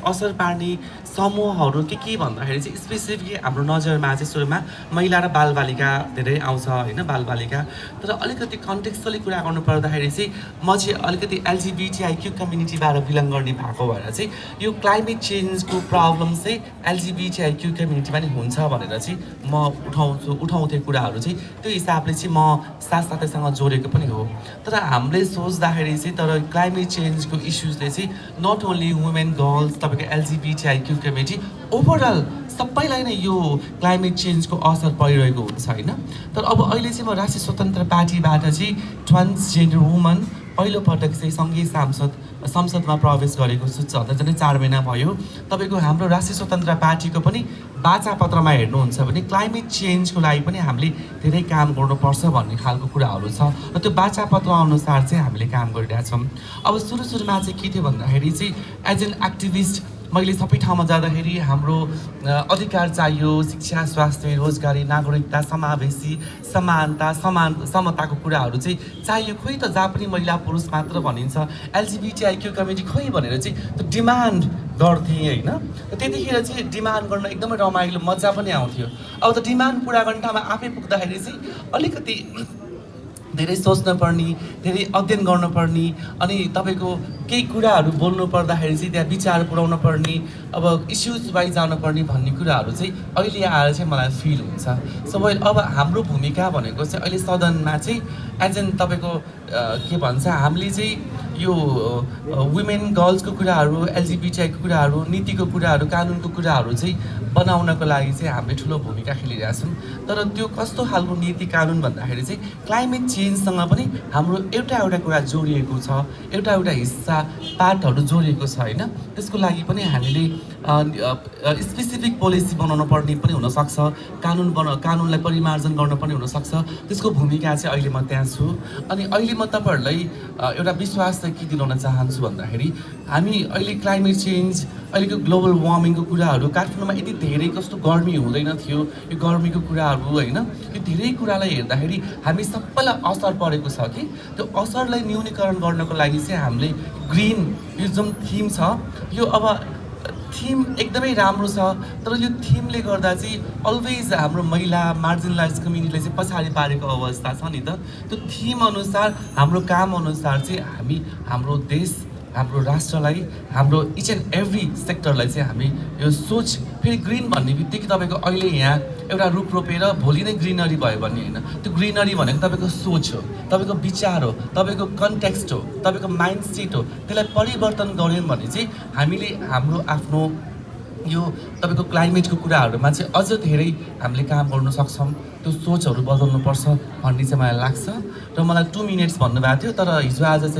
असर पार्ने समूहहरू के भन्दाखेरि चाहिँ स्पेसिफिकली हाम्रो नजरमा चाहिँ सुरुमा महिला र बालबालिका धेरै आउँछ होइन, बालबालिका। तर अलिकति कन्टेक्स्चुअली कुरा गर्नु पर्दाखेरि चाहिँ म चाहिँ अलिकति एलजिबिटिआइक्यू कम्युनिटीबाट बिलङ गर्ने भएको भएर चाहिँ यो क्लाइमेट चेन्जको प्रब्लम चाहिँ एलजिबिटिआइक्यू कम्युनिटीमा नि हुन्छ भनेर चाहिँ म उठाउँथे कुराहरू चाहिँ त्यो हिसाबले चाहिँ म साथसाथैसँग जोडेको पनि हो। तर हामीले सोच्दाखेरि चाहिँ तर क्लाइमेट चेन्जको इस्युजले चाहिँ नट ओन्ली वुमेन गर्ल्स तपाईँको एलजिबिटिआइक्यू कम्युनिटी ओभरअल सबैलाई नै यो क्लाइमेट चेन्जको असर परिरहेको हुन्छ होइन। तर अब अहिले चाहिँ म राष्ट्रिय स्वतन्त्र पार्टीबाट चाहिँ ट्रान्सजेन्डर वुमन पहिलोपटक चाहिँ सङ्घीय संसदमा प्रवेश गरेको छु। झन्डै 4 महिना भयो। तपाईँको हाम्रो राष्ट्रिय स्वतन्त्र पार्टीको पनि वाचापत्रमा हेर्नुहुन्छ भने क्लाइमेट चेन्जको लागि पनि हामीले धेरै काम गर्नुपर्छ भन्ने खालको कुराहरू छ र त्यो वाचापत्र अनुसार चाहिँ हामीले काम गरिरहेछौँ। अब सुरुमा चाहिँ के थियो भन्दाखेरि चाहिँ एज एन एक्टिभिस्ट मैले सबै ठाउँमा जाँदाखेरि हाम्रो अधिकार चाहियो, शिक्षा, स्वास्थ्य, रोजगारी, नागरिकता, समावेशी, समानता, समताको कुराहरू चाहिँ चाहियो। खोइ त जहाँ पनि महिला पुरुष मात्र भनिन्छ, एलजिबिटिआइक्यू कम्युनिटी खोइ भनेर चाहिँ त्यो डिमान्ड गर्थेँ होइन। त्यतिखेर चाहिँ डिमान्ड गर्न एकदमै रमाइलो मजा पनि आउँथ्यो। अब त डिमान्ड पुरा गर्ने ठाउँमा आफै पुग्दाखेरि चाहिँ अलिकति धेरै सोच्नुपर्ने, धेरै अध्ययन गर्नुपर्ने, अनि तपाईँको केही कुराहरू बोल्नु पर्दाखेरि चाहिँ त्यहाँ विचार पुर्याउनु पर्ने, अब इस्युज वाइज जानुपर्ने भन्ने कुराहरू चाहिँ अहिले आएर चाहिँ मलाई फिल हुन्छ। सो अब हाम्रो भूमिका भनेको चाहिँ अहिले सदनमा चाहिँ एज एन तपाईँको के भन्छ हामीले चाहिँ यो वुमेन गर्ल्सको कुराहरू, एलजिबिटिआईको कुराहरू, नीतिको कुराहरू, कानुनको कुराहरू चाहिँ बनाउनको लागि चाहिँ हामीले ठुलो भूमिका खेलिरहेछौँ। तर त्यो कस्तो खालको नीति कानुन भन्दाखेरि चाहिँ क्लाइमेट चेन्जसँग पनि हाम्रो एउटा कुरा जोडिएको छ, एउटा हिस्सा पार्टहरू जोडिएको छ होइन। त्यसको लागि पनि हामीले स्पेसिफिक पोलिसी बनाउनु पर्ने पनि हुनसक्छ, कानुनलाई परिमार्जन गर्नुपर्ने हुनसक्छ। त्यसको भूमिका चाहिँ अहिले म त्यहाँ छु। अनि अहिले म तपाईँहरूलाई एउटा विश्वास चाहिँ के दिलाउन चाहन्छु भन्दाखेरि हामी अहिले क्लाइमेट चेन्ज, अहिलेको ग्लोबल वार्मिङको कुराहरू, काठमाडौँमा यति धेरै कस्तो गर्मी हुँदैन थियो, यो गर्मीको कुराहरू होइन, यो धेरै कुरालाई हेर्दाखेरि हामी सबैलाई असर परेको छ कि त्यो असरलाई न्यूनीकरण गर्नको लागि चाहिँ हामीले ग्रिन यो जुन थिम छ, यो अब थिम एकदमै राम्रो छ। तर यो थिमले गर्दा चाहिँ अलवेज हाम्रो महिला मार्जिनलाइज कम्युनिटीलाई चाहिँ पछाडि पारेको अवस्था छ नि त। त्यो थिम अनुसार हाम्रो काम अनुसार चाहिँ हामी हाम्रो देश, हाम्रो राष्ट्रलाई, हाम्रो इच एन्ड एभ्री सेक्टरलाई चाहिँ हामी यो सोच, फेरि ग्रिन भन्ने बित्तिकै तपाईँको अहिले यहाँ एउटा रुख रोपेर भोलि नै ग्रिनरी भयो भन्ने होइन। त्यो ग्रिनरी भनेको तपाईँको सोच हो, तपाईँको विचार हो, तपाईँको कन्टेक्स्ट हो, तपाईँको माइन्ड सेट हो। त्यसलाई परिवर्तन गऱ्यौँ भने चाहिँ हामीले हाम्रो आफ्नो यो तपाईँको क्लाइमेटको कुराहरूमा चाहिँ अझ धेरै हामीले काम गर्न सक्छौँ। त्यो सोचहरू बदल्नुपर्छ भन्ने चाहिँ मलाई लाग्छ। र मलाई 2 मिनट्स भन्नुभएको थियो, तर हिजो आज चाहिँ